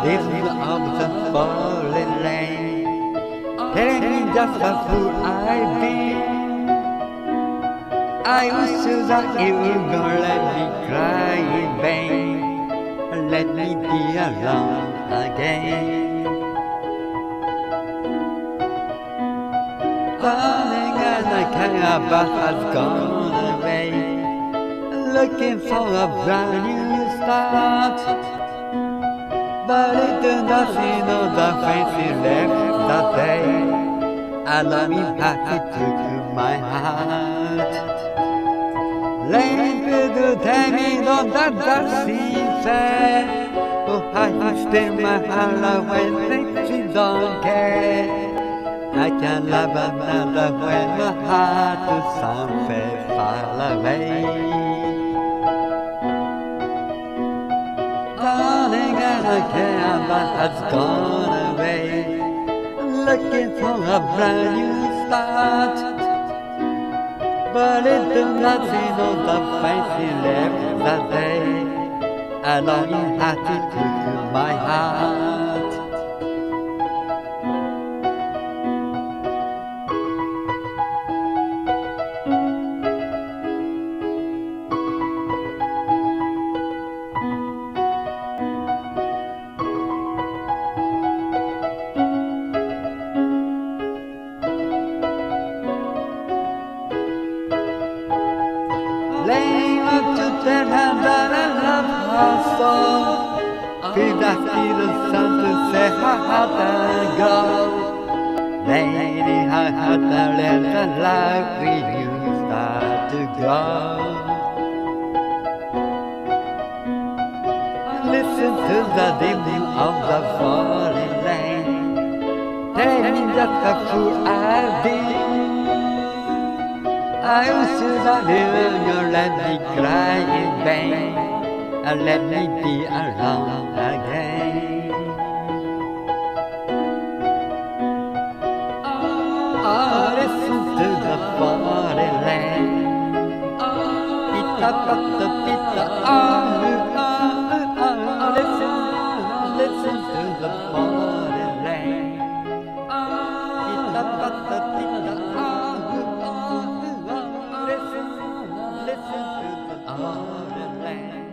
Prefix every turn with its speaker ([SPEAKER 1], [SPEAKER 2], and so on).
[SPEAKER 1] rhythm of the falling rain, telling me just who I've been. I wish that you would let me cry in vain, let me be alone again. Darling, and I care about has gone away, looking for a brand new start. But it did not see no the face he left that day, and I'm happy took my heart. Rain will tell me no that seems fair, oh I stay my heart away things you don't care. I can love another when my heart is somewhere far away. Darling, and I care but has gone away, looking for a brand new start. But it did not see no the face he left that day, and only had to took my heart. Lay up to tell her that I love her so. Feel I see the sun to say her heart and go. Lady, her heart and let the life with you start to grow. Listen to the rhythm of the falling rain, tell me just how fool I've been. I wish that you would let me cry in vain, and let me be alone again. Oh, listen to the falling rain, pita pata pita, listen to the falling rain, pita pata pita. Listen to the falling rain.